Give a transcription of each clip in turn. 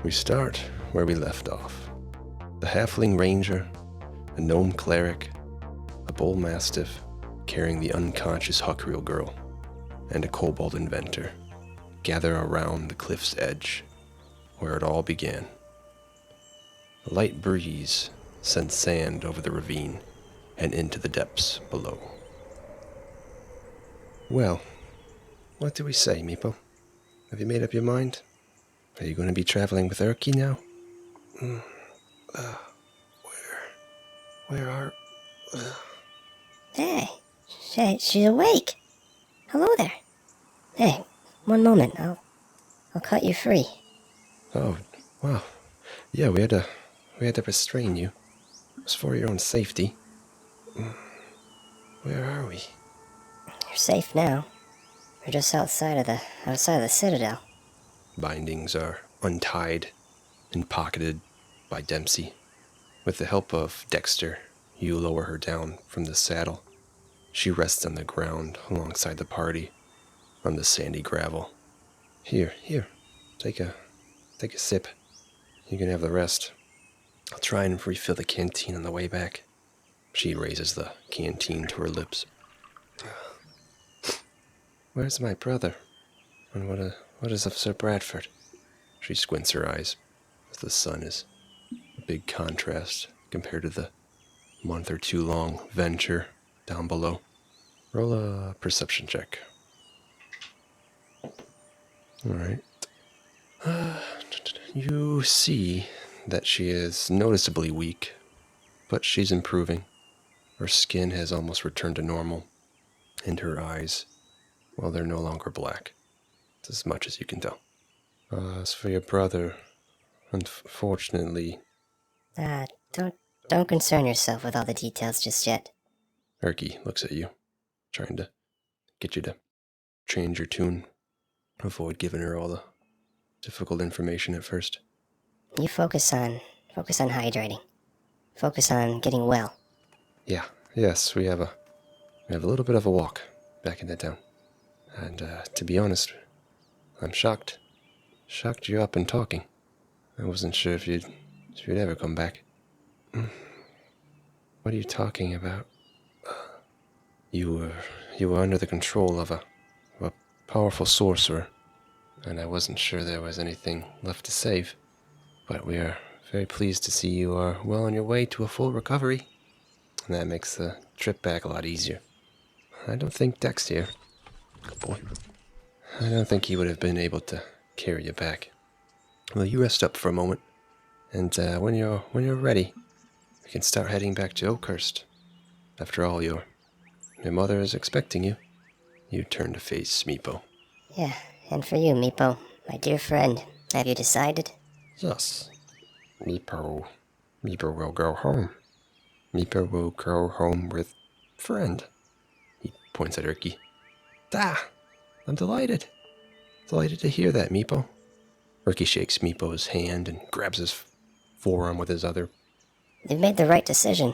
We start where we left off. The halfling ranger, a gnome cleric, a bull mastiff carrying the unconscious Huckriel girl, and a kobold inventor gather around the cliff's edge where it all began. A light breeze sent sand over the ravine and into the depths below. Well, what do we say, Meepo? Have you made up your mind? Are you going to be traveling with Erky now? Where are... Hey, she's awake. Hello there. Hey, one moment, I'll cut you free. Oh, wow. Yeah, we had to restrain you. It was for your own safety. Where are we? You're safe now. We're just outside of the Citadel. Bindings are untied and pocketed by Dempsey. With the help of Dexter, you lower her down from the saddle. She rests on the ground alongside the party on the sandy gravel. Here, take a sip. You can have the rest. I'll try and refill the canteen on the way back. She raises the canteen to her lips. Where's my brother? And what is of Sir Bradford? She squints her eyes as the sun is a big contrast compared to the month or two long venture down below. Roll a perception check. Alright. You see that she is noticeably weak, but she's improving. Her skin has almost returned to normal, and her eyes, well, they're no longer black. It's as much as you can tell. As for your brother, unfortunately... Don't concern yourself with all the details just yet. Erky looks at you, trying to get you to change your tune. Avoid giving her all the difficult information at first. You focus on hydrating. Focus on getting well. Yes, we have a little bit of a walk back into town. And to be honest, I'm shocked. Shocked you're up and talking. I wasn't sure if you'd ever come back. What are you talking about? You were under the control of a powerful sorcerer, and I wasn't sure there was anything left to save. But we are very pleased to see you are well on your way to a full recovery, and that makes the trip back a lot easier. I don't think Dex here. Good boy. I don't think he would have been able to carry you back. Well, you rest up for a moment, and when you're ready, we can start heading back to Oakhurst. After all, your mother is expecting you. You turn to face Meepo. Yeah, and for you, Meepo, my dear friend, have you decided? Yes. Meepo will go home. Meepo will go home with friend. He points at Erky. I'm delighted. Delighted to hear that, Meepo. Erky shakes Meepo's hand and grabs his forearm with his other. You've made the right decision.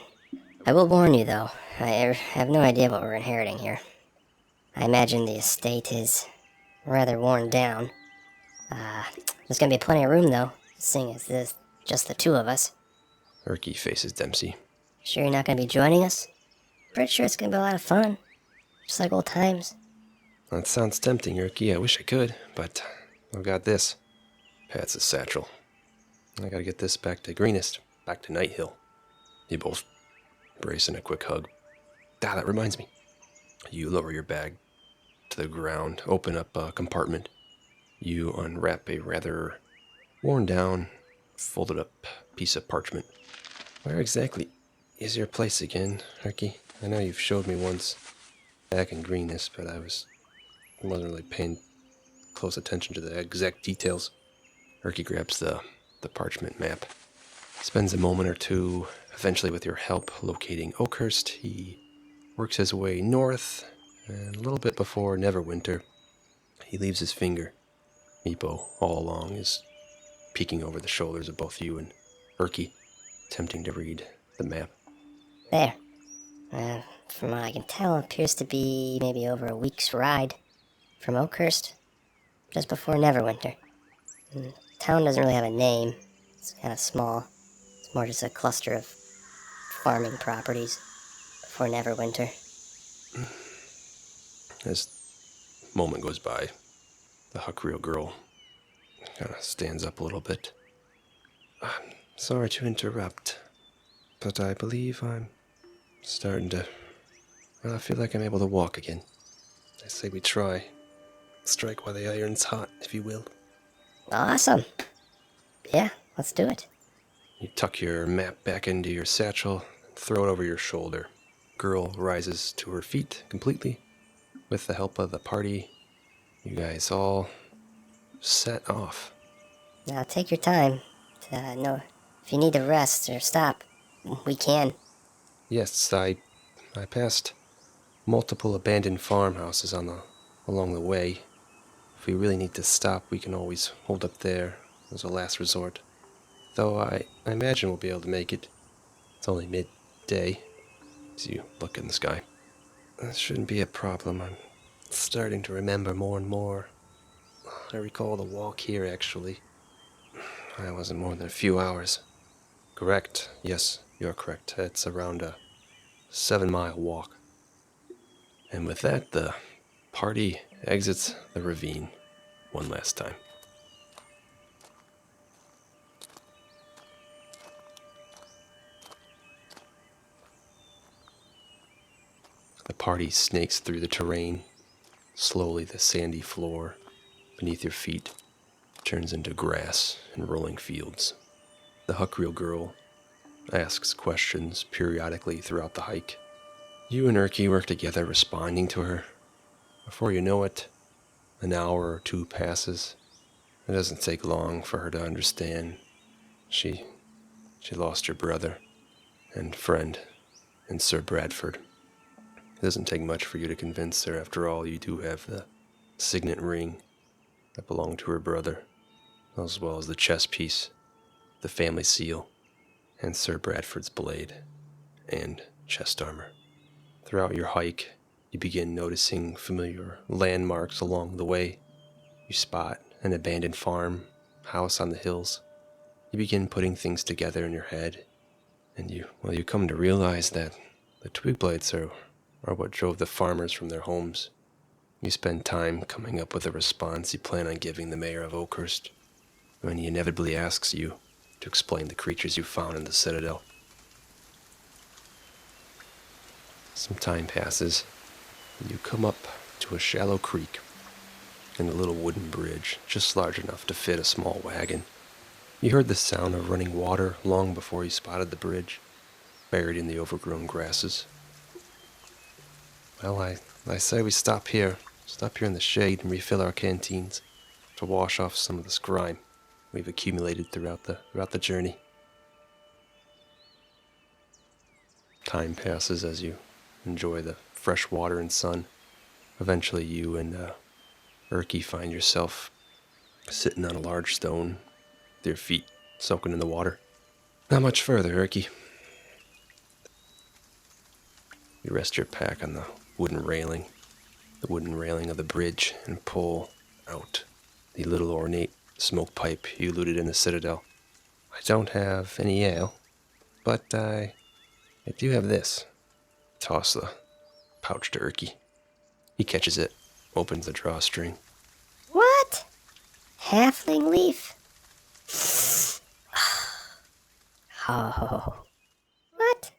I will warn you, though. I have no idea what we're inheriting here. I imagine the estate is rather worn down. There's gonna be plenty of room, though, seeing as there's just the two of us. Erky faces Dempsey. Sure you're not gonna be joining us? Pretty sure it's gonna be a lot of fun. Just like old times. That sounds tempting, Erky. I wish I could, but I've got this. Pats his satchel. I gotta get this back to Greenest, back to Night Hill. You both brace in a quick hug. That reminds me. You lower your bag to the ground, open up a compartment. You unwrap a rather worn down, folded up piece of parchment. Where exactly is your place again, Erky? I know you've showed me once back in Greenest, but I wasn't really paying close attention to the exact details. Erky grabs the parchment map. Spends a moment or two, eventually with your help, locating Oakhurst. He works his way north, and a little bit before Neverwinter, he leaves his finger. Meepo, all along, is peeking over the shoulders of both you and Erky, attempting to read the map. There. From what I can tell, it appears to be maybe over a week's ride from Oakhurst, just before Neverwinter. town doesn't really have a name. It's kind of small. It's more just a cluster of farming properties before Neverwinter. As the moment goes by, the Huckreal girl kind of stands up a little bit. I'm sorry to interrupt, but I believe I'm starting to... Well, I feel like I'm able to walk again. I say we try. Strike while the iron's hot, if you will. Awesome. Yeah, let's do it. You tuck your map back into your satchel, throw it over your shoulder. Girl rises to her feet completely. With the help of the party, you guys all set off. Now take your time. No, if you need to rest or stop, we can. Yes, I passed multiple abandoned farmhouses along the way. If we really need to stop, we can always hold up there as a last resort. Though I imagine we'll be able to make it. It's only midday, as you look in the sky. That shouldn't be a problem. I'm starting to remember more and more. I recall the walk here, actually. It wasn't more than a few hours. Correct. Yes, you're correct. It's around a 7-mile walk. And with that, the party exits the ravine one last time. The party snakes through the terrain. Slowly, the sandy floor beneath your feet turns into grass and rolling fields. The Huckreal girl asks questions periodically throughout the hike. You and Erky work together, responding to her. Before you know it, an hour or two passes. It doesn't take long for her to understand. She lost her brother and friend in Sir Bradford. It doesn't take much for you to convince her. After all, you do have the signet ring that belonged to her brother, as well as the chess piece, the family seal, and Sir Bradford's blade and chest armor. Throughout your hike, you begin noticing familiar landmarks along the way. You spot an abandoned farm, house on the hills. You begin putting things together in your head, and you come to realize that the twig blights are what drove the farmers from their homes. You spend time coming up with a response you plan on giving the mayor of Oakhurst when he inevitably asks you to explain the creatures you found in the Citadel. Some time passes, and you come up to a shallow creek and a little wooden bridge just large enough to fit a small wagon. You heard the sound of running water long before you spotted the bridge, buried in the overgrown grasses. Well, I say we stop here in the shade and refill our canteens to wash off some of this grime we've accumulated throughout the journey. Time passes as you enjoy the fresh water and sun. Eventually you and Erky find yourself sitting on a large stone with your feet soaking in the water. Not much further, Erky. You rest your pack on the wooden railing of the bridge, and pull out the little ornate smoke pipe you looted in the Citadel. I don't have any ale, but I do have this. Toss the pouch to Erky. He catches it, opens the drawstring. What? Halfling leaf? Oh. What?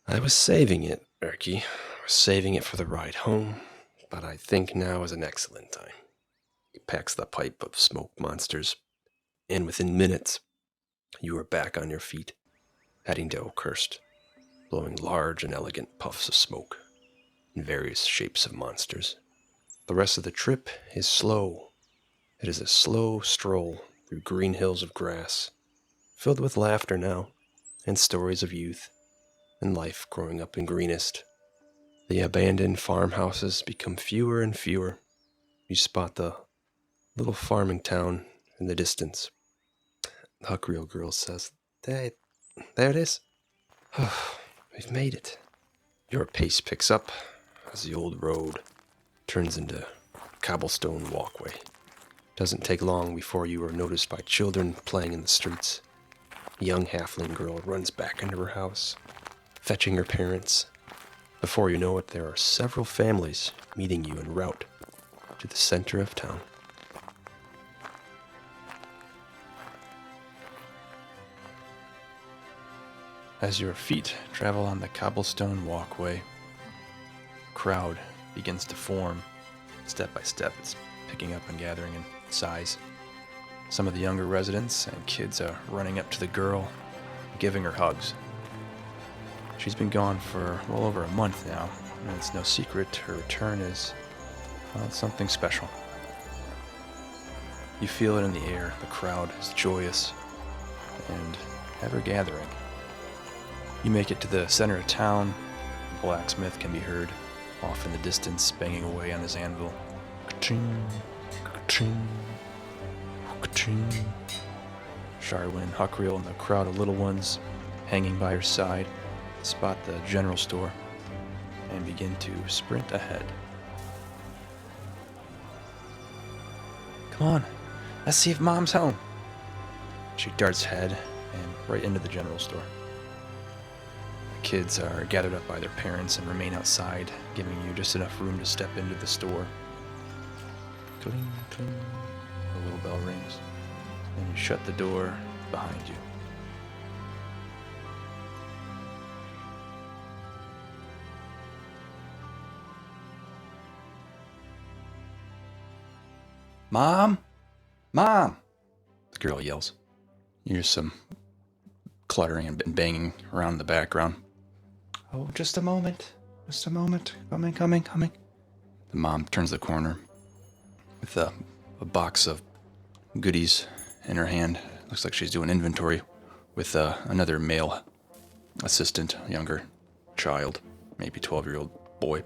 I was saving it, Erky. I was saving it for the ride home, but I think now is an excellent time. He packs the pipe of smoke monsters, and within minutes, you are back on your feet, heading to Oakhurst, blowing large and elegant puffs of smoke in various shapes of monsters. The rest of the trip is slow. It is a slow stroll through green hills of grass, filled with laughter now, and stories of youth and life growing up in Greenest. The abandoned farmhouses become fewer and fewer. You spot the little farming town in the distance. The Huckreal girl says, There it is. We've made it. Your pace picks up as the old road turns into a cobblestone walkway Doesn't take long before you are noticed by children playing in the streets. A young halfling girl runs back into her house, fetching her parents. Before you know it, there are several families meeting you en route to the center of town. As your feet travel on the cobblestone walkway, a crowd begins to form. Step by step, it's picking up and gathering in size. Some of the younger residents and kids are running up to the girl, giving her hugs. She's been gone for well over a month now, and it's no secret her return is, well, something special. You feel it in the air. The crowd is joyous and ever gathering. You make it to the center of town. The blacksmith can be heard off in the distance, banging away on his anvil. Ka-ching, ka-ching, ka-ching. Sharwin, Huckriel, and the crowd of little ones hanging by her side spot the general store and begin to sprint ahead. Come on, let's see if Mom's home. She darts ahead and right into the general store. The kids are gathered up by their parents and remain outside, giving you just enough room to step into the store. Cling, cling. The little bell rings, and you shut the door behind you. Mom! Mom! The girl yells. You hear some cluttering and banging around the background. Oh, just a moment. Just a moment. Coming. The mom turns the corner with a box of goodies in her hand. Looks like she's doing inventory with another male assistant, younger child, maybe 12-year-old boy.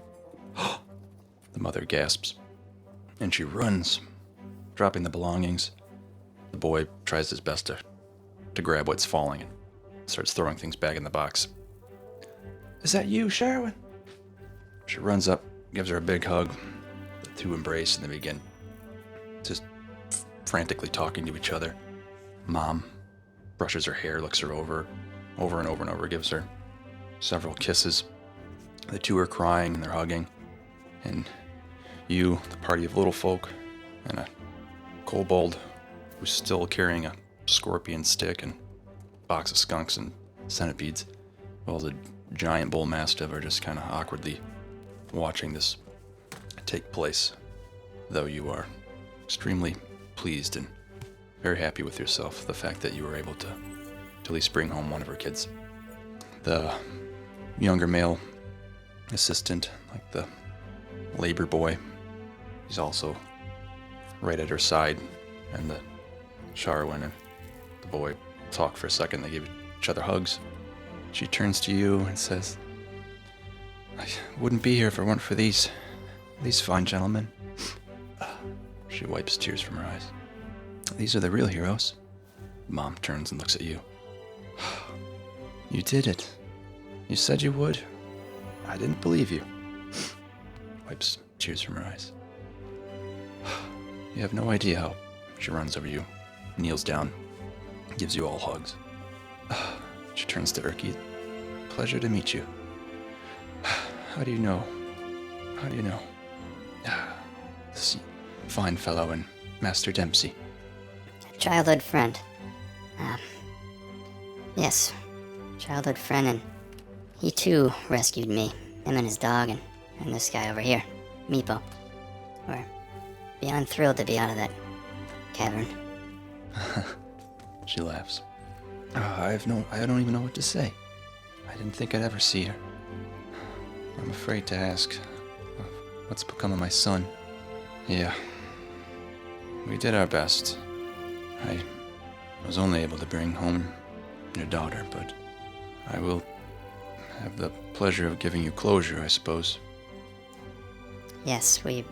The mother gasps, and she runs, dropping the belongings. The boy tries his best to grab what's falling and starts throwing things back in the box. Is that you, Sherwin? She runs up, gives her a big hug. The two embrace and they begin just frantically talking to each other. Mom brushes her hair, looks her over and over, gives her several kisses. The two are crying and they're hugging. And you, the party of little folk, and a kobold who's still carrying a scorpion stick and a box of skunks and centipedes, while the giant bull mastiff are just kind of awkwardly watching this take place, though you are extremely pleased and very happy with yourself, the fact that you were able to at least bring home one of her kids. The younger male assistant, like the labor boy, he's also right at her side, and the Sharwin and the boy talk for a second. They give each other hugs. She turns to you and says, I wouldn't be here if it weren't for these fine gentlemen. She wipes tears from her eyes. These are the real heroes. Mom turns and looks at you. You did it. You said you would. I didn't believe you. Wipes tears from her eyes. You have no idea how. She runs over you, kneels down, gives you all hugs. She turns to Erky. Pleasure to meet you. How do you know? This fine fellow and Master Dempsey. Childhood friend. Yes, childhood friend, and he too rescued me. Him and his dog, and this guy over here, Meepo. We're beyond thrilled to be out of that cavern. She laughs. I don't even know what to say. I didn't think I'd ever see her. I'm afraid to ask what's become of my son. Yeah, we did our best. I was only able to bring home your daughter, but I will have the pleasure of giving you closure, I suppose. Yes, we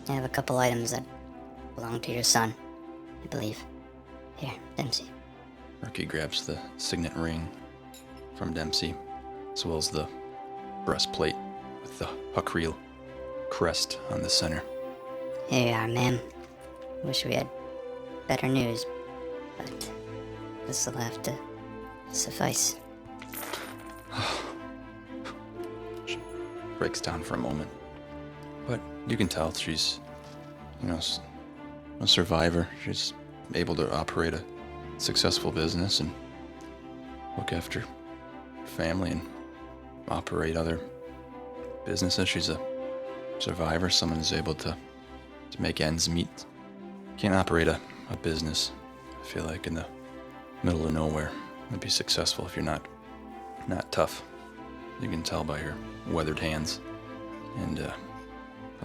have a couple items that belong to your son, I believe. Here, Dempsey. Erky grabs the signet ring from Dempsey, as well as the breastplate with the Huckriel crest on the center. Here you are, ma'am. Wish we had better news, but this'll have to suffice. She breaks down for a moment. But you can tell she's, a survivor. She's able to operate a successful business and look after her family and operate other businesses. She's a survivor, someone who's able to make ends meet. Can't operate a business, I feel like, in the middle of nowhere. It'd be successful if you're not tough. You can tell by her weathered hands and the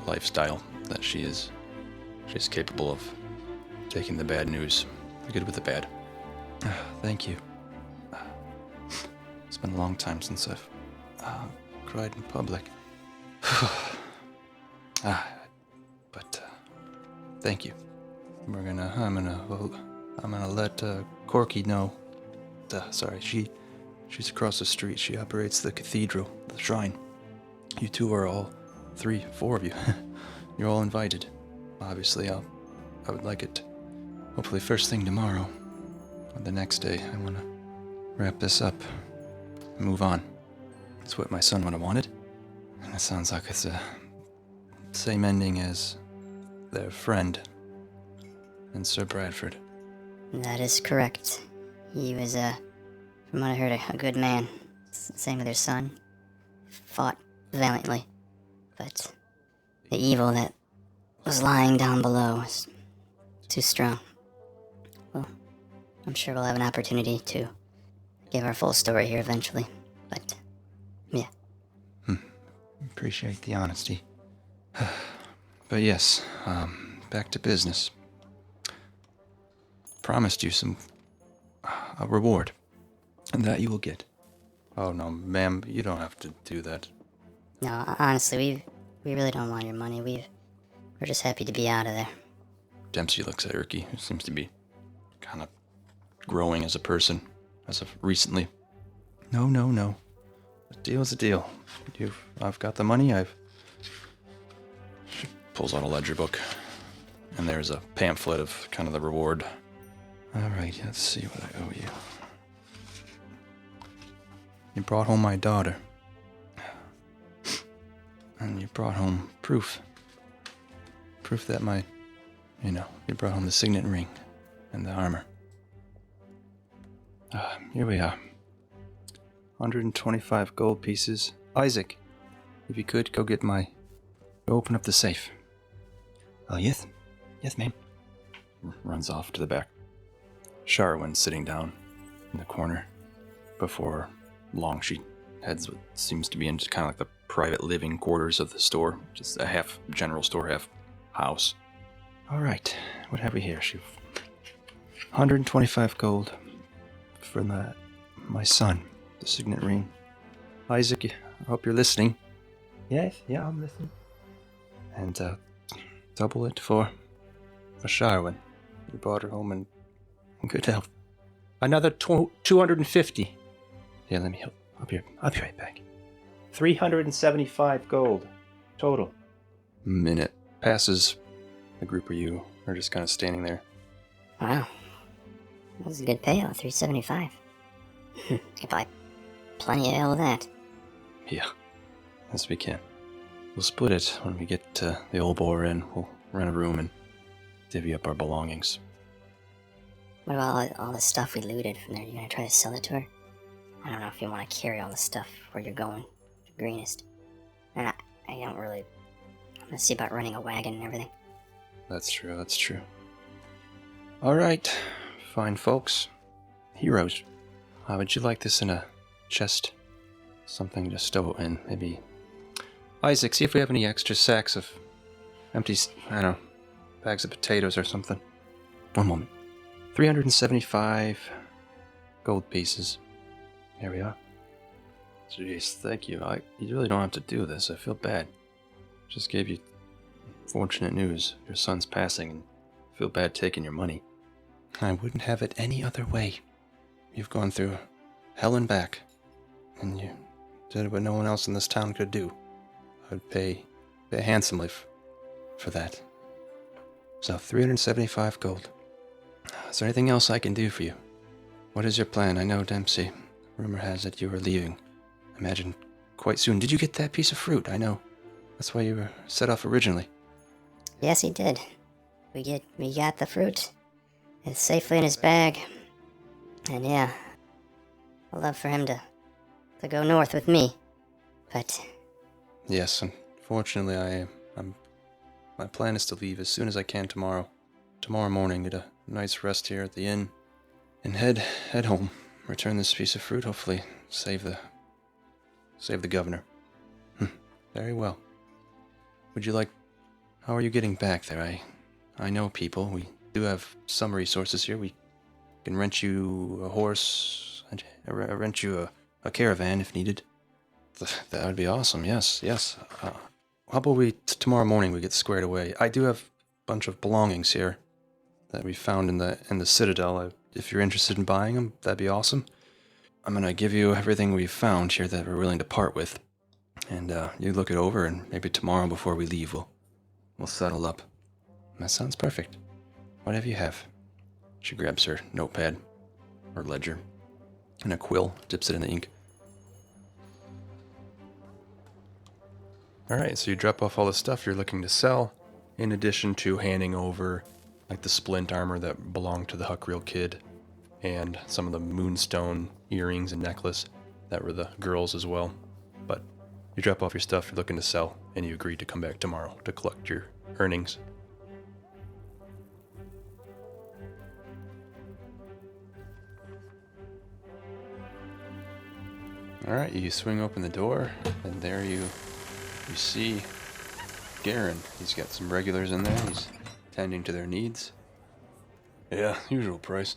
lifestyle that she's capable of taking the bad news, the good with the bad. Thank you. It's been a long time since I've cried in public. But thank you. I'm gonna let Corky know. Sorry, she's across the street. She operates the cathedral, the shrine. You two are all, 4 of you. You're all invited. Obviously, I would like it, hopefully first thing tomorrow. Or the next day, I want to wrap this up and move on. That's what my son would have wanted. And it sounds like it's the same ending as their friend and Sir Bradford. That is correct. He was, from what I heard, a good man. Same with their son. Fought valiantly. But the evil that was lying down below was too strong. Well, I'm sure we'll have an opportunity to give our full story here eventually. But, yeah. Appreciate the honesty. But yes, back to business. Promised you a reward, and that you will get. Oh no, ma'am, you don't have to do that. No, honestly, we really don't want your money. We're just happy to be out of there. Dempsey looks at Erky, who seems to be kind of growing as a person as of recently. No. A deal's a deal. I've got the money. She pulls out a ledger book, and there's a pamphlet of kind of the reward. All right, let's see what I owe you. You brought home my daughter. And you brought home proof. Proof that you brought home the signet ring and the armor. Here we are. 125 gold pieces. Isaac, if you could, go open up the safe. Oh, yes, ma'am. Runs off to the back. Sharwin's sitting down in the corner. Before long, she heads what seems to be into kind of like the private living quarters of the store. Just a half general store, half house. All right, what have we here? 125 gold for my son, the signet ring. Isaac, I hope you're listening. Yes, yeah, I'm listening. And double it for Sharwin. You brought her home in good health. Another 250. Yeah, let me help. I'll be right back. 375 gold total. Minute passes. The group of you are just kind of standing there. Wow. That was a good payout, 375. Could buy plenty of that. Yeah. Yes, we can. We'll split it when we get to the Old Boar Inn. We'll rent a room and divvy up our belongings. What about all the stuff we looted from there? You gonna try to sell it to her? I don't know if you want to carry all the stuff where you're going. Greenest. And I don't really... I'm gonna see about running a wagon and everything. That's true. Alright, fine folks. Heroes. Would you like this in a chest? Something to stow it in, maybe. Isaac, see if we have any extra sacks of empty, bags of potatoes or something. One moment. 375 gold pieces. Here we are. Jeez, thank you. You really don't have to do this. I feel bad. Just gave you fortunate news. Your son's passing, and I feel bad taking your money. I wouldn't have it any other way. You've gone through hell and back, and you did what no one else in this town could do. I'd pay handsomely for that. So 375 gold. Is there anything else I can do for you? What is your plan? I know, Dempsey. Rumor has it you are leaving. Imagine quite soon. Did you get that piece of fruit? I know. That's why you were set off originally. Yes, he did. We got the fruit. It's safely in his bag. And yeah, I'd love for him to go north with me. But Yes, unfortunately, my plan is to leave as soon as I can tomorrow. Tomorrow morning, get a nice rest here at the inn, and head home. Return this piece of fruit. Hopefully, save the governor. Very well. Would you like? How are you getting back there? I know people. We do have some resources here. We can rent you a horse, and rent you a caravan if needed. That would be awesome. Yes. How about tomorrow morning we get squared away? I do have a bunch of belongings here that we found in the Citadel. If you're interested in buying them, that'd be awesome. I'm gonna give you everything we've found here that we're willing to part with, and you look it over, and maybe tomorrow before we leave, we'll settle up. That sounds perfect. Whatever you have. She grabs her notepad, or ledger, and a quill, dips it in the ink. Alright, so you drop off all the stuff you're looking to sell, in addition to handing over like the splint armor that belonged to the Huckreal kid, and some of the moonstone earrings and necklace that were the girls as well. But you drop off your stuff you're looking to sell, and you agree to come back tomorrow to collect your earnings. Alright, you swing open the door, and there you see Garen. He's got some regulars in there. He's tending to their needs. Yeah, usual price.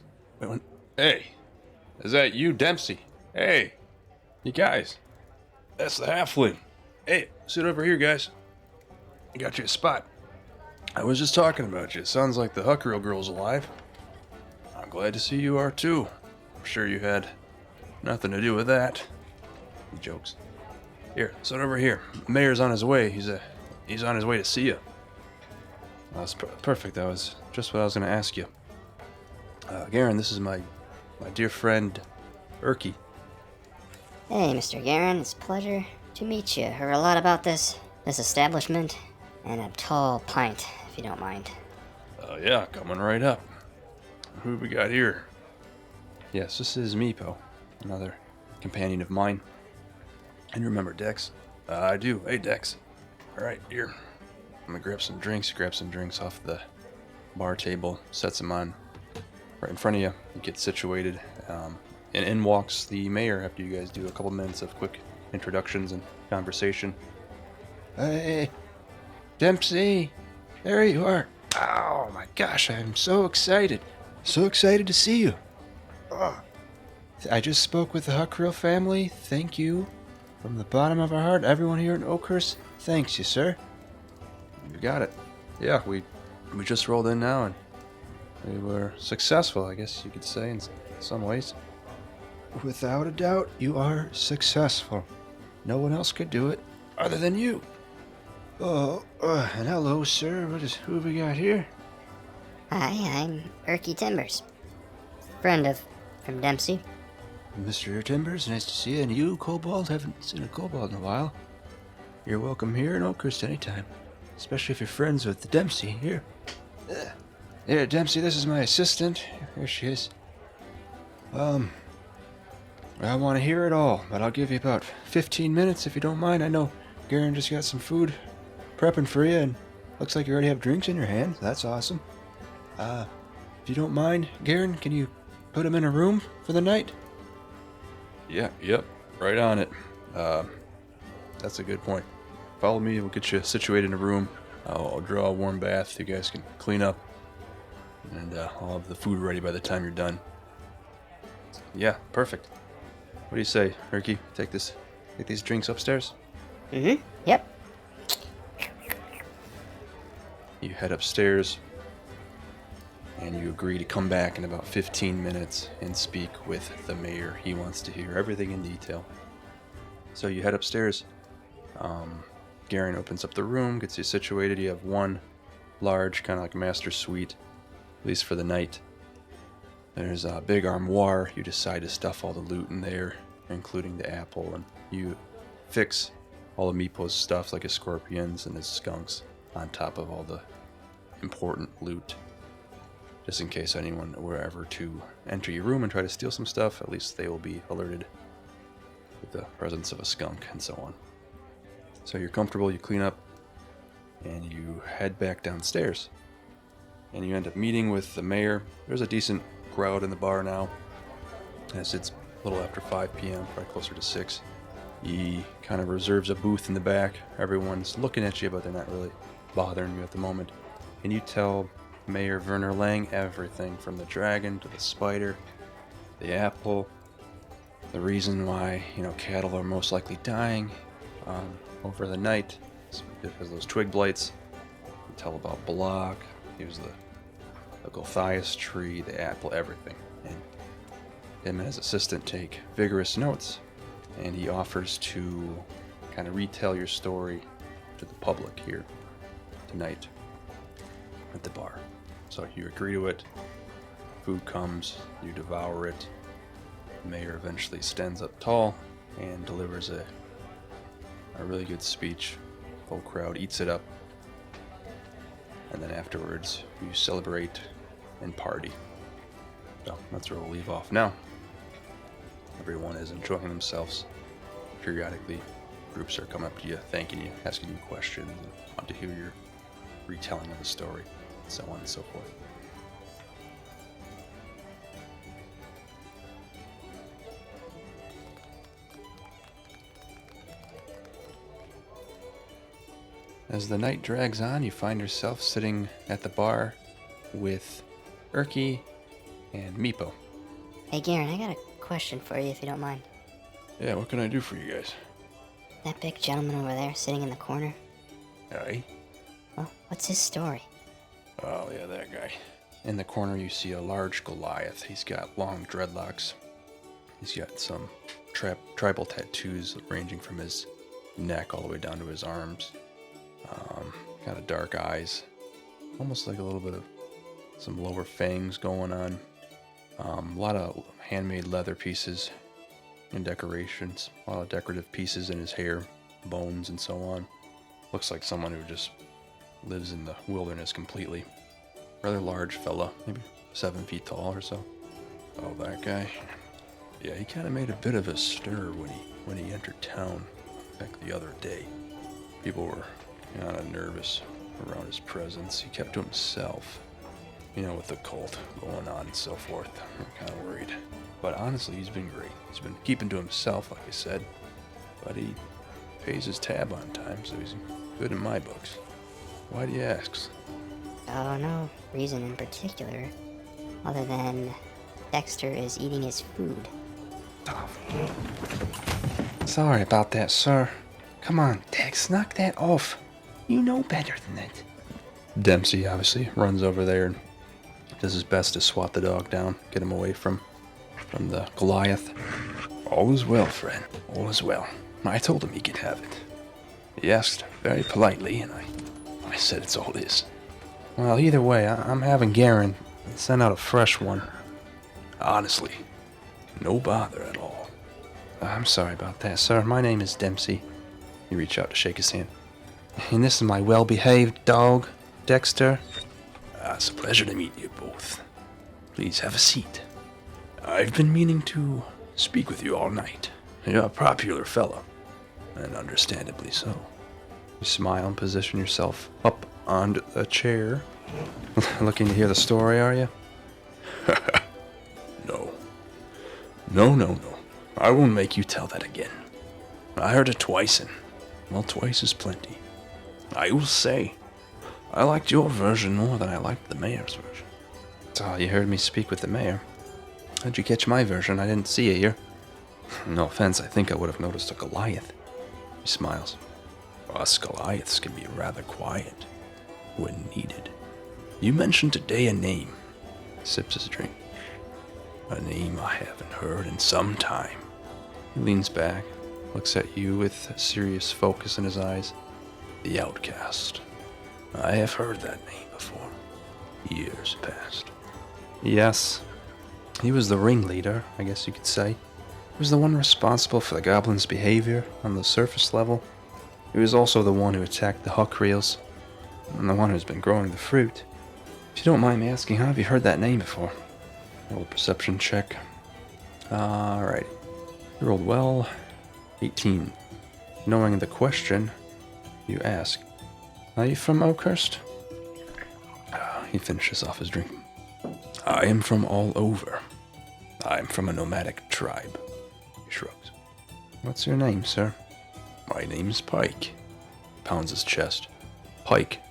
Hey, is that you, Dempsey? Hey, you guys. That's the halfling. Hey, sit over here, guys. I got you a spot. I was just talking about you. It sounds like the Huckreal girl's alive. I'm glad to see you are too. I'm sure you had nothing to do with that. He jokes. Here, sit over here. The mayor's on his way. He's on his way to see you. That's perfect. That was just what I was going to ask you. Garen, this is my dear friend, Erky. hey, Mr. Garen, it's a pleasure to meet you. Heard a lot about this establishment, and a tall pint, if you don't mind. Yeah, coming right up. Who we got here? Yes, this is Meepo, another companion of mine. And you remember Dex? I do. Hey, Dex. All right, here. I'm gonna grab some drinks. Grab some drinks off the bar table. Sets them on right in front of you. You get situated, and in walks the mayor after you guys do a couple minutes of quick introductions and conversation. Hey, Dempsey, there you are. Oh my gosh, I'm so excited. So excited to see you. I just spoke with the Huckreal family. Thank you. From the bottom of our heart, everyone here in Oakhurst, thanks you, sir. You got it. Yeah, we just rolled in now, and we were successful, I guess you could say, in some ways. Without a doubt, you are successful. No one else could do it other than you. Oh, and hello, sir. Who have we got here? Hi, I'm Erky Timbers, friend from Dempsey. Mr. Timbers, nice to see you. And you, Kobold? Haven't seen a Kobold in a while. You're welcome here in Oakhurst anytime. Especially if you're friends with the Dempsey here. Here, Dempsey, this is my assistant. Here she is. I want to hear it all, but I'll give you about 15 minutes if you don't mind. I know Garen just got some food prepping for you, and looks like you already have drinks in your hand. That's awesome. If you don't mind, Garen, can you put him in a room for the night? Yep, right on it. That's a good point. Follow me, we'll get you situated in a room. I'll draw a warm bath, you guys can clean up, and I'll have the food ready by the time you're done. Yeah, perfect. What do you say, Erky? Take these drinks upstairs? Mm-hmm, yep. You head upstairs, and you agree to come back in about 15 minutes and speak with the mayor. He wants to hear everything in detail. So you head upstairs. Garen opens up the room, gets you situated. You have one large, kind of like master suite, at least for the night. There's a big armoire. You decide to stuff all the loot in there, including the apple, and you fix all of Meepo's stuff, like his scorpions and his skunks, on top of all the important loot. Just in case anyone were ever to enter your room and try to steal some stuff, at least they will be alerted with the presence of a skunk and so on. So you're comfortable, you clean up, and you head back downstairs. And you end up meeting with the mayor. There's a decent crowd in the bar now, as it's a little after 5 p.m., probably closer to 6. He kind of reserves a booth in the back. Everyone's looking at you, but they're not really bothering you at the moment. And you tell Mayor Werner Lang everything, from the dragon to the spider, the apple, the reason why, cattle are most likely dying over the night is because of those twig blights. You tell about Block, he was the Gulthias tree, the apple, everything. And him and his assistant take vigorous notes, and he offers to kind of retell your story to the public here tonight at the bar. So you agree to it, food comes, you devour it. The mayor eventually stands up tall and delivers a really good speech. The whole crowd eats it up. And then afterwards, you celebrate and party. So that's where we'll leave off now. Everyone is enjoying themselves. Periodically, groups are coming up to you, thanking you, asking you questions, and want to hear your retelling of the story, and so on and so forth. As the night drags on, you find yourself sitting at the bar with Erky and Meepo. Hey, Garen, I got a question for you, if you don't mind. Yeah, what can I do for you guys? That big gentleman over there, sitting in the corner. Aye? Well, what's his story? Oh, yeah, that guy. In the corner, you see a large Goliath. He's got long dreadlocks. He's got some tribal tattoos ranging from his neck all the way down to his arms. Kind of dark eyes. Almost like a little bit of some lower fangs going on. A lot of handmade leather pieces and decorations. A lot of decorative pieces in his hair, bones, and so on. Looks like someone who just lives in the wilderness completely. Rather large fella, maybe 7 feet tall or so. Oh, that guy. Yeah, he kind of made a bit of a stir when he entered town back the other day. People were kind of nervous around his presence. He kept to himself. With the cult going on and so forth. I'm kind of worried. But honestly, he's been great. He's been keeping to himself, like I said. But he pays his tab on time, so he's good in my books. Why do you ask? Oh, no reason in particular, other than Dexter is eating his food. Sorry about that, sir. Come on, Dex, knock that off. You know better than that. Dempsey obviously runs over there and does his best to swat the dog down, get him away from the Goliath. All is well, friend. All is well. I told him he could have it. He asked very politely, and I said it's all his. Well, either way, I'm having Garen send out a fresh one. Honestly, no bother at all. I'm sorry about that, sir. My name is Dempsey. You reach out to shake his hand. And this is my well-behaved dog, Dexter. It's a pleasure to meet you both. Please have a seat. I've been meaning to speak with you all night. You're a popular fellow, and understandably so. You smile and position yourself up on a chair. Looking to hear the story, are you? No. I won't make you tell that again. I heard it twice, and, well, twice is plenty. I will say, I liked your version more than I liked the mayor's version. Oh, you heard me speak with the mayor. How'd you catch my version? I didn't see you here. No offense, I think I would have noticed a Goliath. He smiles. Us Goliaths can be rather quiet when needed. You mentioned today a name. Sips his drink. A name I haven't heard in some time. He leans back, looks at you with a serious focus in his eyes. The Outcast. I have heard that name before. Years past. Yes. He was the ringleader, I guess you could say. He was the one responsible for the goblins' behavior on the surface level. He was also the one who attacked the huckreels, and the one who's been growing the fruit. If you don't mind me asking, how have you heard that name before? Roll a perception check. Alright. You rolled well. 18. Knowing the question, you ask, are you from Oakhurst? He finishes off his drink. I am from all over. I am from a nomadic tribe. He shrugs. What's your name, sir? My name's Pike. Pounds his chest. Pike,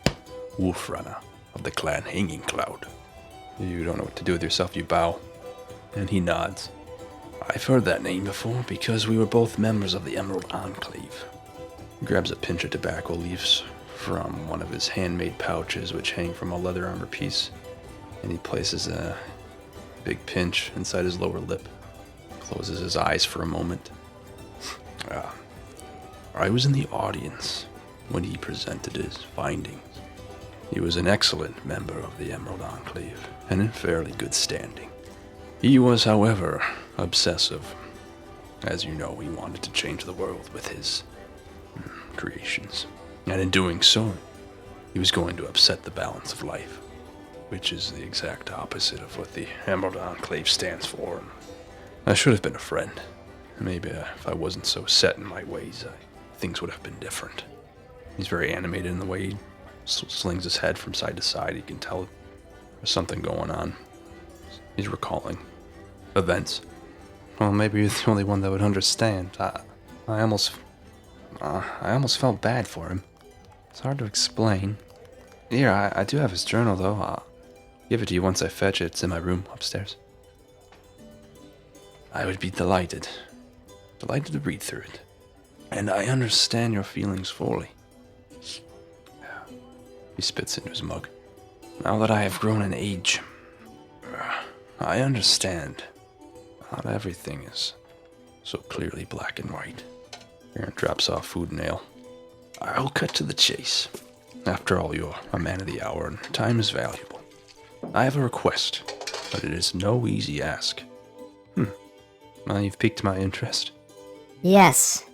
wolf runner of the clan Hanging Cloud. You don't know what to do with yourself, you bow. And he nods. I've heard that name before because we were both members of the Emerald Enclave. He grabs a pinch of tobacco leaves from one of his handmade pouches which hang from a leather armor piece, and he places a big pinch inside his lower lip, closes his eyes for a moment. I was in the audience when he presented his findings. He was an excellent member of the Emerald Enclave, and in fairly good standing. He was, however, obsessive. As you know, he wanted to change the world with his creations. And in doing so, he was going to upset the balance of life, which is the exact opposite of what the Emerald Enclave stands for. I should have been a friend. Maybe if I wasn't so set in my ways, things would have been different. He's very animated in the way he slings his head from side to side. You can tell there's something going on. He's recalling events. Well, maybe you're the only one that would understand. I almost felt bad for him. It's hard to explain. Here, I do have his journal, though. I'll give it to you once I fetch it. It's in my room upstairs. I would be delighted to read through it. And I understand your feelings fully. He spits into his mug. Now that I have grown in age, I understand not everything is so clearly black and white. Aaron drops off food and ale. I'll cut to the chase. After all, you're a man of the hour, and time is valuable. I have a request, but it is no easy ask. Well, you've piqued my interest. Yes,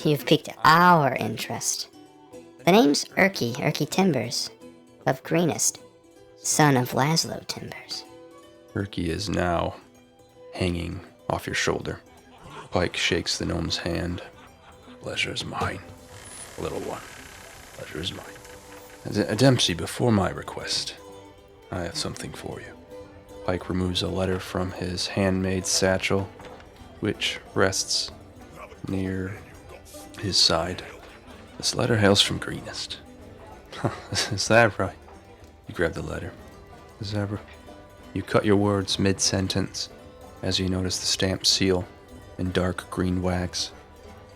you've piqued our interest. The name's Erky Timbers, of Greenest, son of Laszlo Timbers. Erky is now hanging off your shoulder. Pike shakes the gnome's hand. Pleasure is mine, little one. Pleasure is mine. Dempsey, before my request, I have something for you. Pike removes a letter from his handmade satchel, which rests near his side. This letter hails from Greenest. Is that right? You grab the letter. Is that right? You cut your words mid-sentence as you notice the stamped seal in dark green wax.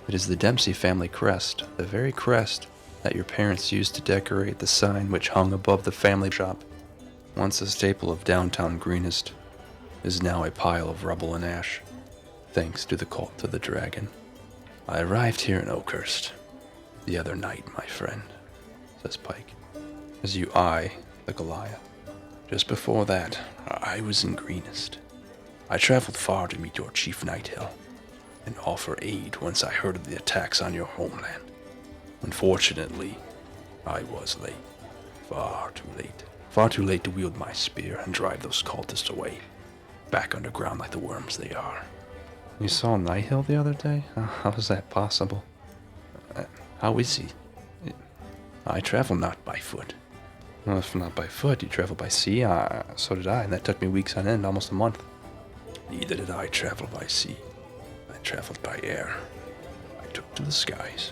It is the Dempsey family crest, the very crest that your parents used to decorate the sign which hung above the family shop. Once a staple of downtown Greenest, is now a pile of rubble and ash, thanks to the cult of the dragon. I arrived here in Oakhurst the other night, my friend, says Pike, as you eye the Goliath. Just before that, I was in Greenest. I traveled far to meet your chief Nighthill and offer aid once I heard of the attacks on your homeland. Unfortunately, I was late. Far too late. Far too late to wield my spear and drive those cultists away, back underground like the worms they are. You saw Nighthill the other day? How is that possible? How is he? I travel not by foot. Well, if not by foot, you travel by sea. So did I, and that took me weeks on end, almost a month. Neither did I travel by sea. I traveled by air. I took to the skies.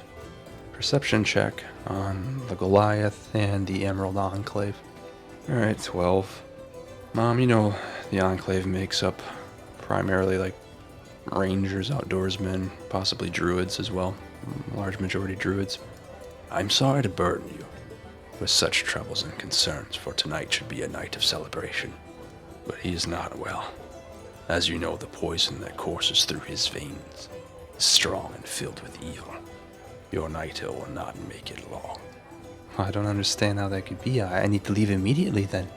Perception check on the Goliath and the Emerald Enclave. Alright, 12. Mom, you know the Enclave makes up primarily like rangers, outdoorsmen, possibly druids as well. Large majority druids. I'm sorry to burden you with such troubles and concerns, for tonight should be a night of celebration. But he is not well. As you know, the poison that courses through his veins is strong and filled with evil. Your Nighthill will not make it long. I don't understand how that could be. I need to leave immediately then.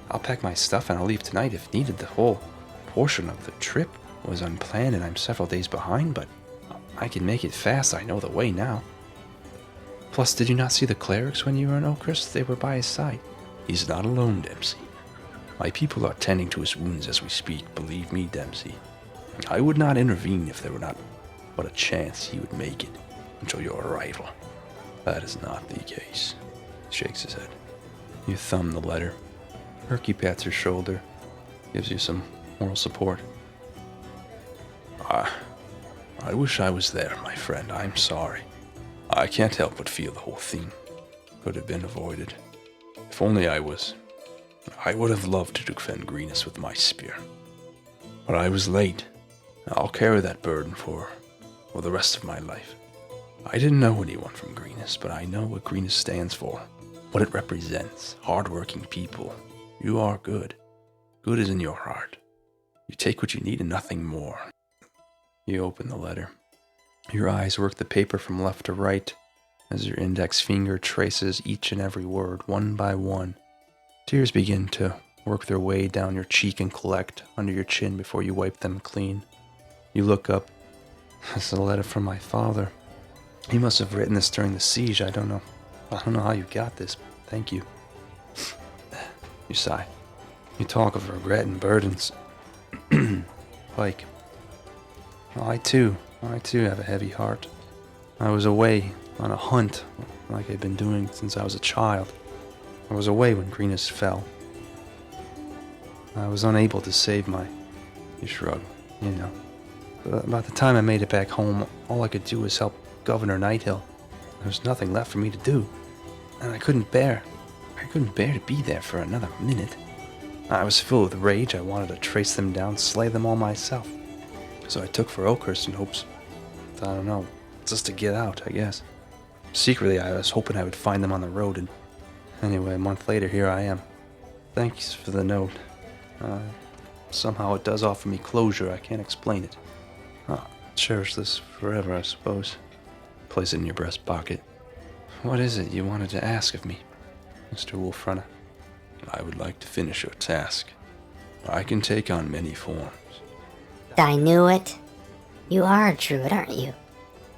I'll pack my stuff and I'll leave tonight if needed. The whole portion of the trip was unplanned and I'm several days behind, but I can make it fast. I know the way now. Plus, did you not see the clerics when you were in Oakhurst? They were by his side. He's not alone, Dempsey. My people are tending to his wounds as we speak, believe me, Dempsey. I would not intervene if there were not but a chance he would make it until your arrival. That is not the case. Shakes his head. You thumb the letter. Herky pats your shoulder, gives you some moral support. I wish I was there, my friend. I'm sorry. I can't help but feel the whole thing could have been avoided. If only I was. I would have loved to defend Greenest with my spear. But I was late. I'll carry that burden for the rest of my life. I didn't know anyone from Greenest, but I know what Greenest stands for, what it represents. Hard-working people. You are good. Good is in your heart. You take what you need and nothing more. You open the letter. Your eyes work the paper from left to right as your index finger traces each and every word, one by one. Tears begin to work their way down your cheek and collect under your chin before you wipe them clean. You look up. It's a letter from my father. He must have written this during the siege. I don't know how you got this. Thank you. You sigh. You talk of regret and burdens. Pike. Well, I too have a heavy heart. I was away on a hunt like I'd been doing since I was a child. I was away when Greenest fell. I was unable to save my... You shrug, you know. But by the time I made it back home, all I could do was help Governor Nighthill. There was nothing left for me to do. And I couldn't bear to be there for another minute. I was filled with rage. I wanted to trace them down, slay them all myself. So I took for Oakhurst in hopes, I don't know, just to get out, I guess. Secretly, I was hoping I would find them on the road, and anyway, a month later, here I am. Thanks for the note. Somehow it does offer me closure. I can't explain it. I'll cherish this forever, I suppose. Place it in your breast pocket. What is it you wanted to ask of me, Mr. Wolfrunner? I would like to finish your task. I can take on many forms. I knew it. You are a druid, aren't you?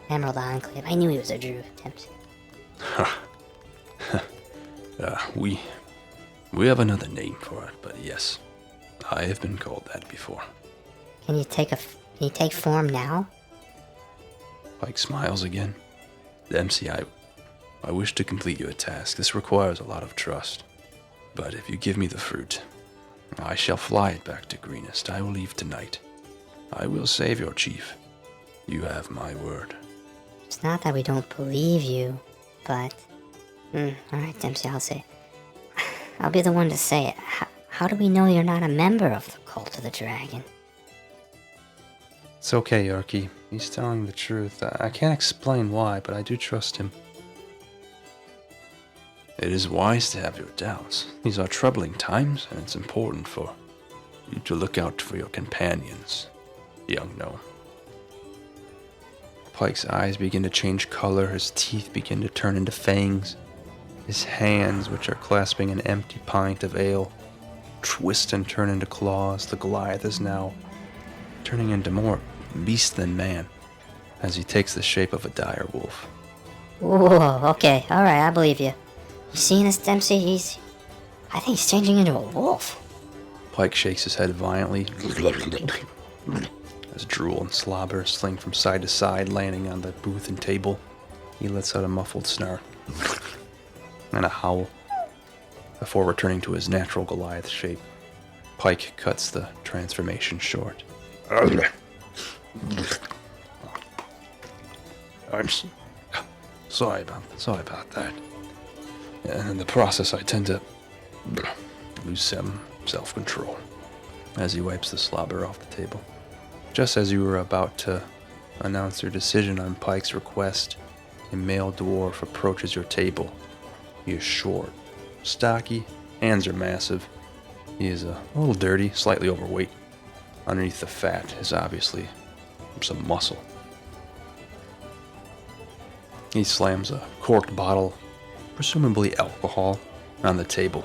Emerald Enclave. I knew he was a druid. Dempsey. We have another name for it, but yes, I have been called that before. Can you take form now? Pike smiles again. Dempsey, I wish to complete your task. This requires a lot of trust. But if you give me the fruit, I shall fly it back to Greenest. I will leave tonight. I will save your chief. You have my word. It's not that we don't believe you, but... Alright, Dempsey, I'll be the one to say it. How do we know you're not a member of the Cult of the Dragon? It's okay, Yorkie. He's telling the truth. I can't explain why, but I do trust him. It is wise to have your doubts. These are troubling times, and it's important for you to look out for your companions, young gnome. Pike's eyes begin to change color, his teeth begin to turn into fangs. His hands, which are clasping an empty pint of ale, twist and turn into claws. The Goliath is now turning into more beast than man, as he takes the shape of a dire wolf. Whoa, okay, alright, I believe you. You seeing this, Dempsey? I think he's changing into a wolf. Pike shakes his head violently as drool and slobber sling from side to side, landing on the booth and table. He lets out a muffled snarl and a howl before returning to his natural Goliath shape. Pike cuts the transformation short. I'm sorry about that. And in the process, I tend to lose some self-control. As he wipes the slobber off the table. Just as you were about to announce your decision on Pike's request, a male dwarf approaches your table. He is short, stocky, hands are massive. He is a little dirty, slightly overweight. Underneath the fat is obviously some muscle. He slams a corked bottle presumably alcohol, on the table.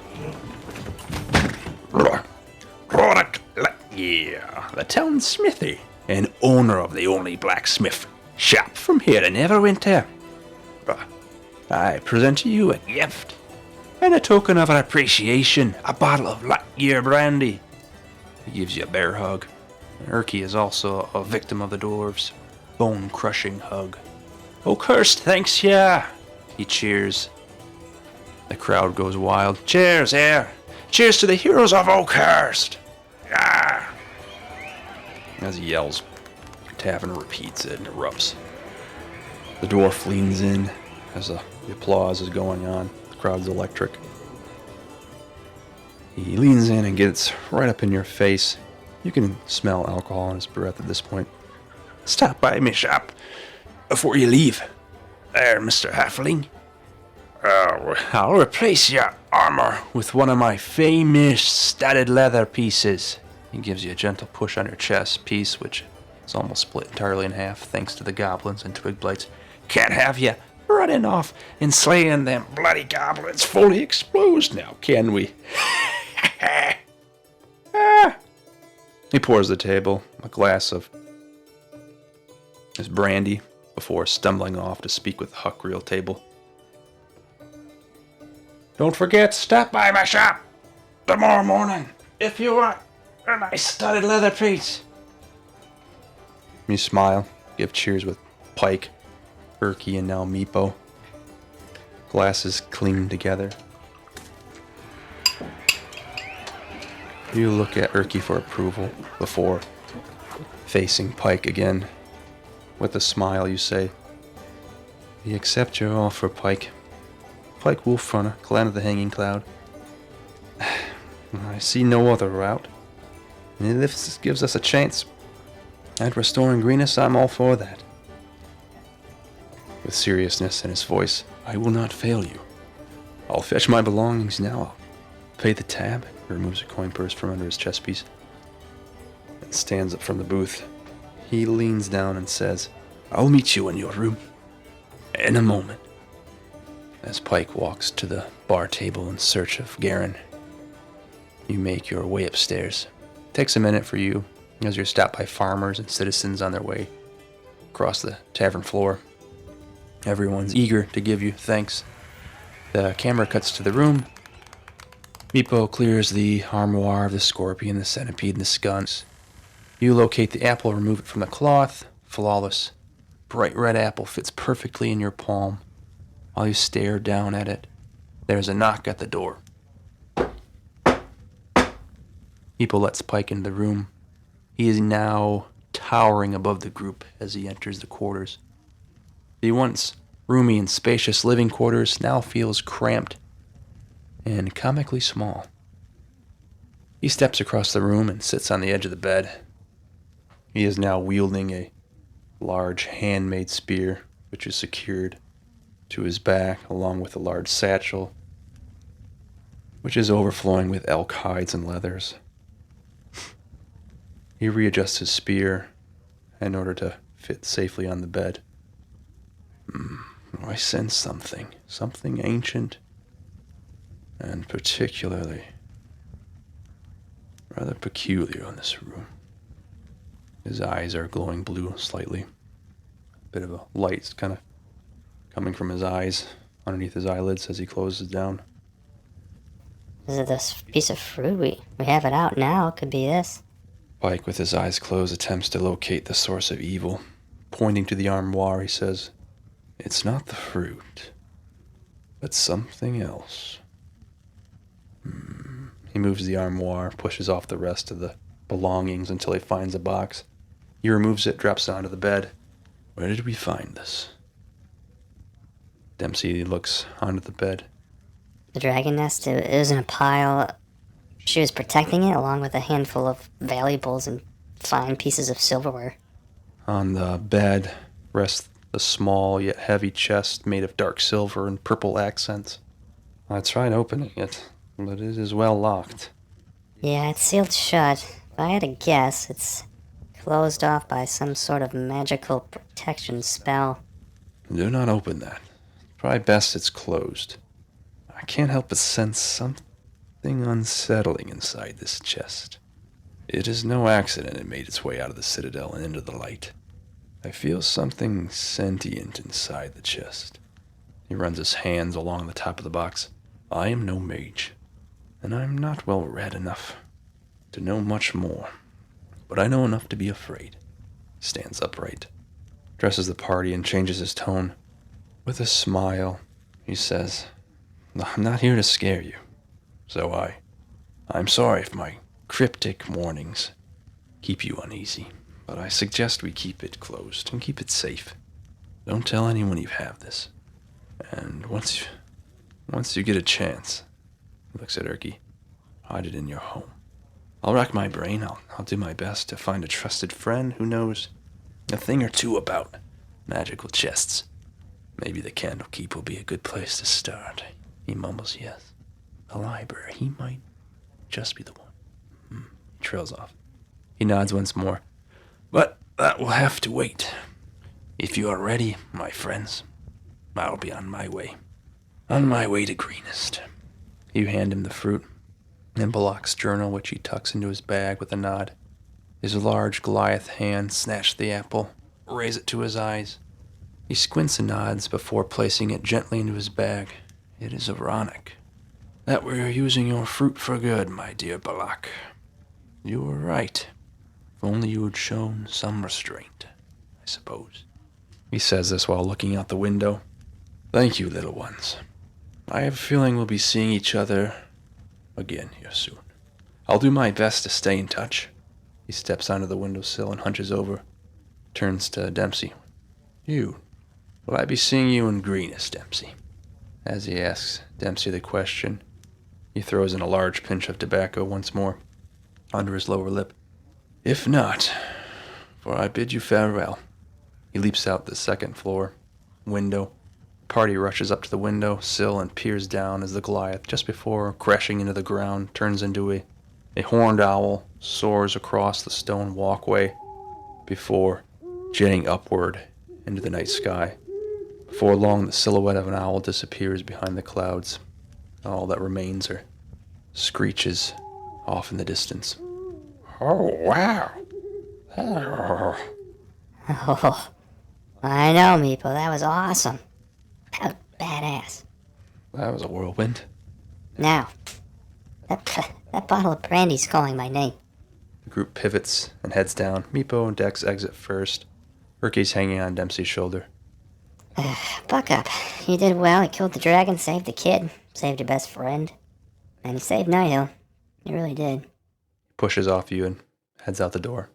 Yeah, the town smithy, and owner of the only blacksmith shop from here in Everwinter. I present to you a gift, and a token of our appreciation, a bottle of Lightyear brandy. He gives you a bear hug. Erky is also a victim of the dwarves' bone-crushing hug. Oakhurst thanks ya! He cheers. The crowd goes wild. Cheers, here! Cheers to the heroes of Oakhurst! Ah! As he yells, Tavern repeats it and erupts. The dwarf leans in as the applause is going on. The crowd's electric. He leans in and gets right up in your face. You can smell alcohol in his breath at this point. Stop by me shop before you leave. There, Mr. Halfling. I'll replace your armor with one of my famous studded leather pieces. He gives you a gentle push on your chest piece, which is almost split entirely in half thanks to the goblins and twig blights. Can't have you running off and slaying them bloody goblins fully exposed now, can we? He pours the table a glass of his brandy before stumbling off to speak with the Huckreel table. Don't forget, stop by my shop tomorrow morning if you want a nice studded leather piece. You smile, give cheers with Pike, Erky, and now Meepo. Glasses cling together. You look at Erky for approval before facing Pike again. With a smile, you say, "We accept your offer, Pike. Pike Wolfrunner, Clan of the Hanging Cloud. I see no other route. And if this gives us a chance at restoring Greenest, I'm all for that." With seriousness in his voice, "I will not fail you. I'll fetch my belongings now. I'll pay the tab." He removes a coin purse from under his chest piece and stands up from the booth. He leans down and says, "I'll meet you in your room in a moment." As Pike walks to the bar table in search of Garen, you make your way upstairs. It takes a minute for you as you're stopped by farmers and citizens on their way across the tavern floor. Everyone's eager to give you thanks. The camera cuts to the room. Meepo clears the armoire of the scorpion, the centipede, and the skunks. You locate the apple, remove it from the cloth. Flawless. Bright red apple fits perfectly in your palm. While you stare down at it, there's a knock at the door. Meepo lets Pike into the room. He is now towering above the group as he enters the quarters. The once roomy and spacious living quarters now feels cramped and comically small. He steps across the room and sits on the edge of the bed. He is now wielding a large handmade spear, which is secured to his back, along with a large satchel, which is overflowing with elk hides and leathers. He readjusts his spear in order to fit safely on the bed. I sense something ancient, and particularly rather peculiar in this room. His eyes are glowing blue slightly. A bit of a light kind of coming from his eyes underneath his eyelids as he closes down. Is it this piece of fruit? We have it out now. It could be this. Pike, with his eyes closed, attempts to locate the source of evil. Pointing to the armoire, he says, "It's not the fruit, but something else." He moves the armoire, pushes off the rest of the belongings until he finds a box. He removes it, drops it onto the bed. "Where did we find this?" Dempsey looks onto the bed. The dragon nest, it was in a pile. She was protecting it along with a handful of valuables and fine pieces of silverware. On the bed rests the small yet heavy chest made of dark silver and purple accents. I tried opening it, but it is well locked. Yeah, it's sealed shut. If I had to guess, it's closed off by some sort of magical protection spell. Do not open that. Probably best it's closed. I can't help but sense something unsettling inside this chest. It is no accident it made its way out of the Citadel and into the light. I feel something sentient inside the chest. He runs his hands along the top of the box. I am no mage, and I'm not well read enough to know much more, but I know enough to be afraid. He stands upright, addresses the party, and changes his tone. With a smile, he says, I'm not here to scare you. So I'm sorry if my cryptic warnings keep you uneasy, but I suggest we keep it closed and keep it safe. Don't tell anyone you have this. And once you get a chance, he looks at Erky, hide it in your home. I'll rack my brain. I'll do my best to find a trusted friend who knows a thing or two about magical chests. Maybe the Candlekeep will be a good place to start. He mumbles yes. The library, he might just be the one. He trails off. He nods once more. But that will have to wait. If you are ready, my friends, I'll be on my way. On my way to Greenest. You hand him the fruit and Balak's journal, which he tucks into his bag with a nod. His large Goliath hand snatches the apple, raise it to his eyes. He squints and nods before placing it gently into his bag. It is ironic that we're using your fruit for good, my dear Balak. You were right. If only you had shown some restraint, I suppose. He says this while looking out the window. Thank you, little ones. I have a feeling we'll be seeing each other again here soon. I'll do my best to stay in touch. He steps onto the windowsill and hunches over, turns to Dempsey. Will I be seeing you in Greenest, Dempsey? As he asks Dempsey the question, he throws in a large pinch of tobacco once more, under his lower lip. If not, for I bid you farewell. He leaps out the second floor window. The party rushes up to the window sill and peers down as the Goliath, just before crashing into the ground, turns into a horned owl, soars across the stone walkway before jetting upward into the night sky. Before long, the silhouette of an owl disappears behind the clouds. All that remains are screeches off in the distance. Oh, wow. Oh, I know, Meepo. That was awesome. That was badass. That was a whirlwind. Now, that bottle of brandy's calling my name. The group pivots and heads down. Meepo and Dex exit first. Erky's hanging on Dempsey's shoulder. Buck up. You did well. You killed the dragon, saved the kid, saved your best friend. And you saved Nighthill. You really did. He pushes off you and heads out the door.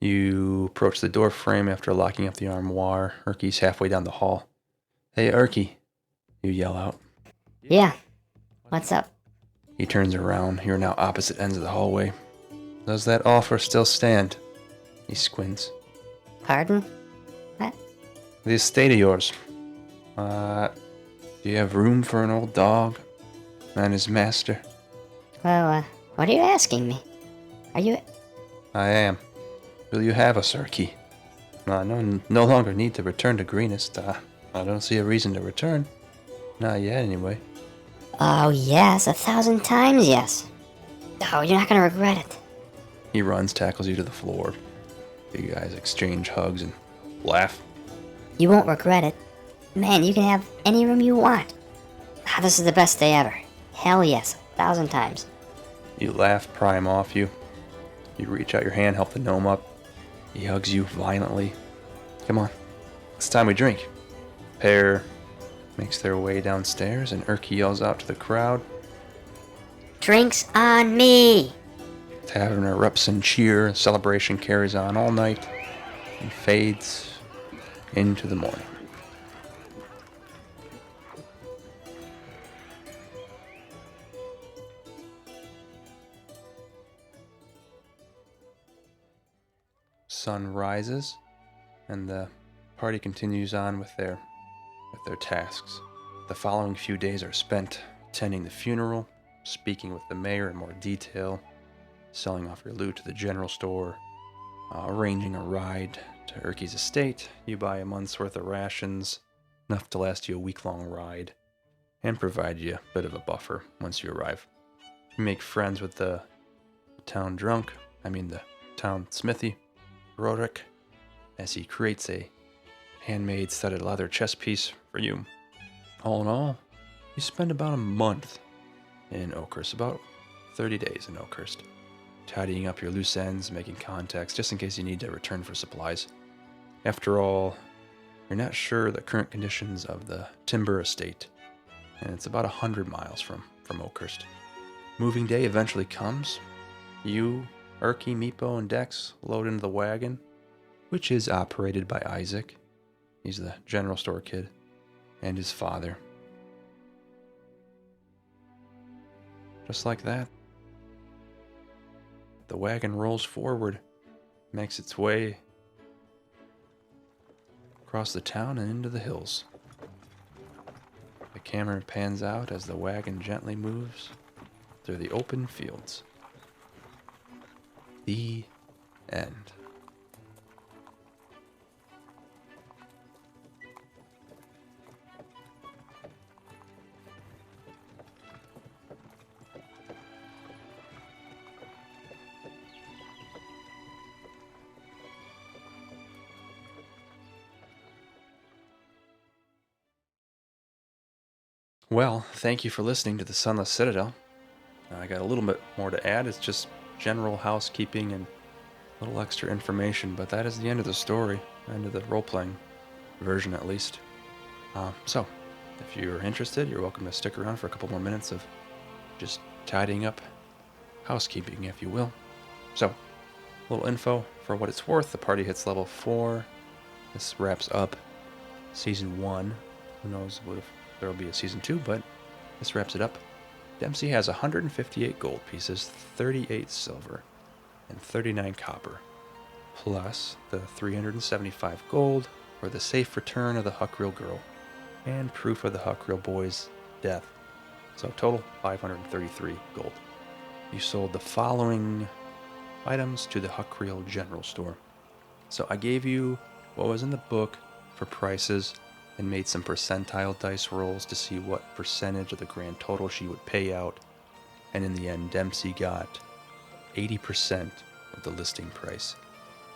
You approach the door frame after locking up the armoire. Erky's halfway down the hall. Hey, Erky, you yell out. Yeah. What's up? He turns around. You're now opposite ends of the hallway. Does that offer still stand? He squints. Pardon? What? The estate of yours. Do you have room for an old dog and his master? Well, what are you asking me? Are you... I am. Will you have us, Erky? I no longer need to return to Greenest. I don't see a reason to return. Not yet, anyway. Oh, yes. 1,000 times yes. Oh, you're not gonna regret it. He runs, tackles you to the floor. You guys exchange hugs and laugh. You won't regret it. Man, you can have any room you want. This is the best day ever. Hell yes. 1,000 times. You laugh, pry him off you. You reach out your hand, help the gnome up. He hugs you violently. Come on. It's time we drink. Pair makes their way downstairs, and Erky yells out to the crowd. Drinks on me! Tavern erupts in cheer, and celebration carries on all night and fades into the morning. Sun rises, and the party continues on with their tasks. The following few days are spent attending the funeral, speaking with the mayor in more detail, selling off your loot to the general store, arranging a ride to Erky's estate. You buy a month's worth of rations, enough to last you a week-long ride. and provide you a bit of a buffer once you arrive. You make friends with the town smithy, Roderick, as he creates a handmade studded leather chest piece for you. All in all, you spend about a month in Oakhurst, about 30 days in Oakhurst, tidying up your loose ends, making contacts, just in case you need to return for supplies. After all, you're not sure the current conditions of the timber estate, and it's about 100 miles from Oakhurst. Moving day eventually comes. You, Erky, Meepo, and Dex load into the wagon, which is operated by Isaac. He's the general store kid, and his father. Just like that, the wagon rolls forward, makes its way across the town and into the hills. The camera pans out as the wagon gently moves through the open fields. The end. Well, thank you for listening to the Sunless Citadel. I got a little bit more to add. It's just general housekeeping and a little extra information, but that is the end of the story, end of the role-playing version at least. So, if you're interested, you're welcome to stick around for a couple more minutes of just tidying up housekeeping, if you will. So, a little info for what it's worth. The party hits level 4. This wraps up Season 1. Who knows if there will be a Season 2, but this wraps it up. Dempsey has 158 gold pieces, 38 silver, and 39 copper, plus the 375 gold for the safe return of the Huckrill girl, and proof of the Huckrill boy's death. So total 533 gold. You sold the following items to the Huckrill General Store. So I gave you what was in the book for prices and made some percentile dice rolls to see what percentage of the grand total she would pay out. And in the end, Dempsey got 80% of the listing price.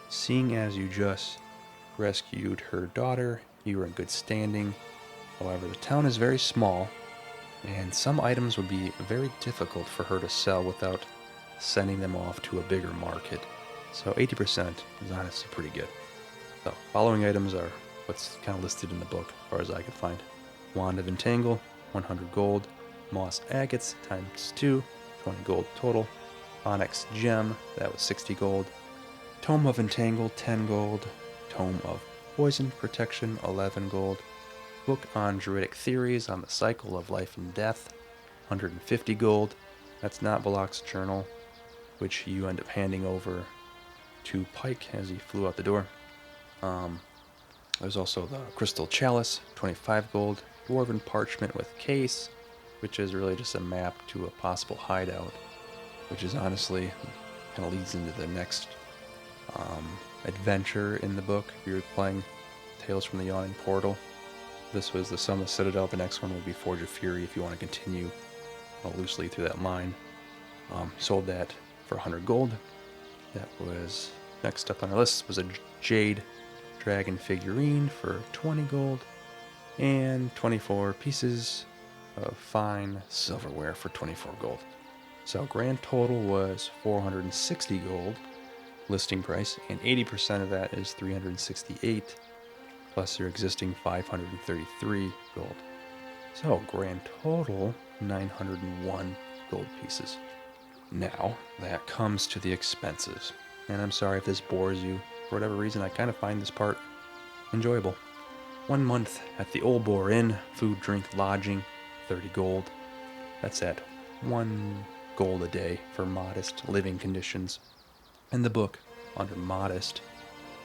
Seeing as you just rescued her daughter, you were in good standing. However, the town is very small, and some items would be very difficult for her to sell without sending them off to a bigger market. So 80% is honestly pretty good. So following items are what's kind of listed in the book, as far as I could find. Wand of Entangle, 100 gold. Moss Agates, times 2, 20 gold total. Onyx Gem, that was 60 gold. Tome of Entangle, 10 gold. Tome of Poison Protection, 11 gold. Book on Druidic Theories on the Cycle of Life and Death, 150 gold. That's not Balak's journal, which you end up handing over to Pike as he flew out the door. There's also the Crystal Chalice, 25 gold. Dwarven Parchment with Case, which is really just a map to a possible hideout, which is honestly kind of leads into the next adventure in the book. You're playing Tales from the Yawning Portal. This was the Sunless Citadel. The next one will be Forge of Fury if you want to continue loosely through that line. Sold that for 100 gold. That was next up on our list was a Jade Dragon figurine for 20 gold and 24 pieces of fine silverware for 24 gold. So grand total was 460 gold listing price, and 80% of that is 368 plus your existing 533 gold. So grand total 901 gold pieces. Now that comes to the expenses, and I'm sorry if this bores you. For whatever reason, I kind of find this part enjoyable. 1 month at the Old Boar Inn, food, drink, lodging, 30 gold. That's at 1 gold a day for modest living conditions. And the book, under modest,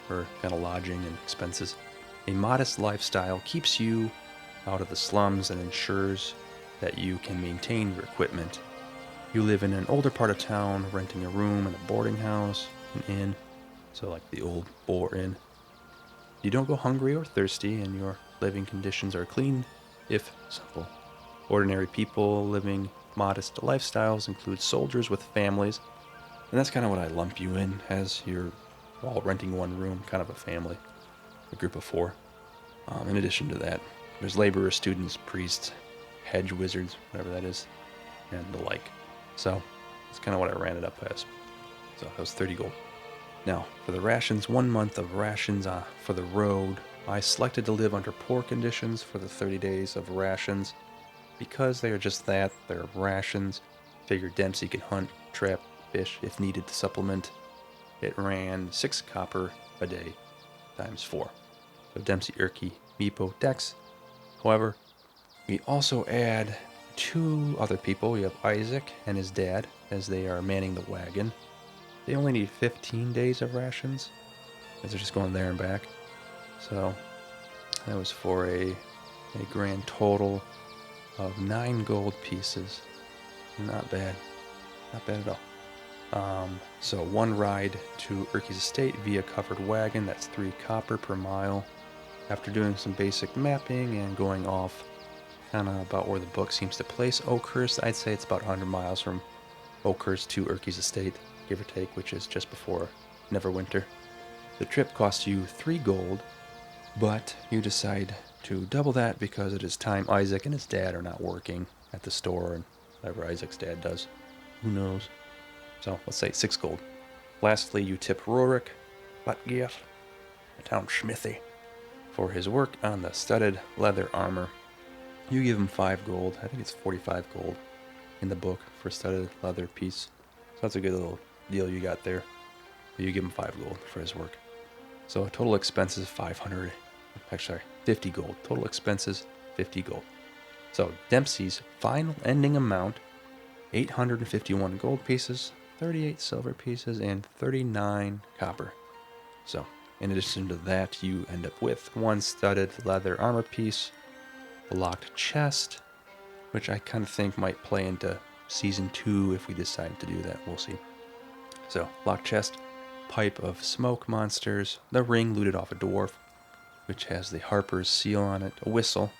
for kind of lodging and expenses. A modest lifestyle keeps you out of the slums and ensures that you can maintain your equipment. You live in an older part of town, renting a room in a boarding house, an inn, so like the Old Boar Inn. You don't go hungry or thirsty, and your living conditions are clean, if simple. Ordinary people living modest lifestyles include soldiers with families, and that's kind of what I lump you in as. You're all renting one room, kind of a family, a group of four. In addition to that, there's laborers, students, priests, hedge wizards, whatever that is, and the like. So that's kind of what I ran it up as. So that was 30 gold. Now, for the rations, 1 month of rations for the road. I selected to live under poor conditions for the 30 days of rations. Because they are just that, they're rations. Figured Dempsey can hunt, trap, fish if needed to supplement. It ran 6 copper a day, times 4. So Dempsey, Erky, Meepo, Dex. However, we also add 2 other people. We have Isaac and his dad, as they are manning the wagon. They only need 15 days of rations, as they're just going there and back. So that was for a grand total of 9 gold pieces. Not bad. Not bad at all. So 1 ride to Erky's estate via covered wagon. That's 3 copper per mile. After doing some basic mapping and going off kind of about where the book seems to place Oakhurst, I'd say it's about 100 miles from Oakhurst to Erky's estate, give or take, which is just before Neverwinter. The trip costs you 3 gold, but you decide to double that because it is time Isaac and his dad are not working at the store, and whatever Isaac's dad does, who knows. So let's say 6 gold. Lastly, you tip Rorik, Butgief, the town smithy, for his work on the studded leather armor. You give him 5 gold. I think it's 45 gold in the book for studded leather piece. So that's a good little deal you got there. But you give him 5 gold for his work. So total expenses 50 gold. Total expenses 50 gold. So Dempsey's final ending amount, 851 gold pieces, 38 silver pieces, and 39 copper. So in addition to that, you end up with 1 studded leather armor piece, a locked chest, which I kind of think might play into Season 2 if we decide to do that. We'll see. So, locked chest, pipe of smoke monsters, the ring looted off a dwarf, which has the Harper's seal on it, a whistle.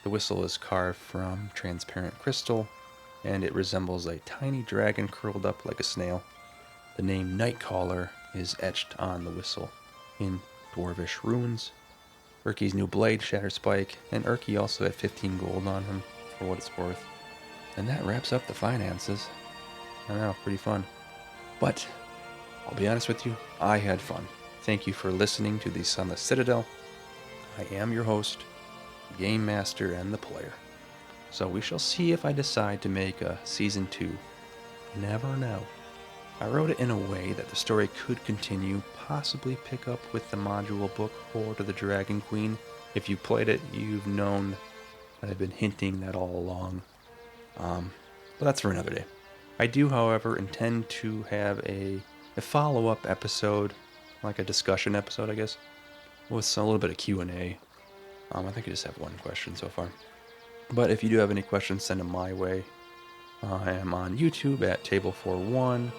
The whistle is carved from transparent crystal, and it resembles a tiny dragon curled up like a snail. The name Nightcaller is etched on the whistle in dwarvish runes. Erky's new blade, Shatter Spike, and Erky also had 15 gold on him, for what it's worth. And that wraps up the finances. I know, pretty fun. But, I'll be honest with you, I had fun. Thank you for listening to the Sunless Citadel. I am your host, Game Master, and the player. So we shall see if I decide to make a Season 2. Never know. I wrote it in a way that the story could continue, possibly pick up with the module book Hoard of the Dragon Queen. If you played it, you've known that I've been hinting that all along. But that's for another day. I do, however, intend to have a follow-up episode, like a discussion episode, I guess, with a little bit of Q&A. I think I just have 1 question so far. But if you do have any questions, send them my way. I am on YouTube at Table41,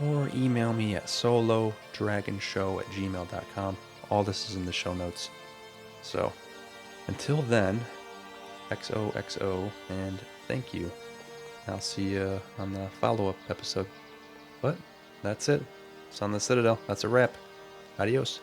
or email me at solodragonshow@gmail.com. All this is in the show notes. So, until then, XOXO, and thank you. I'll see you on the follow-up episode. But, that's it. It's on the Citadel. That's a wrap. Adios.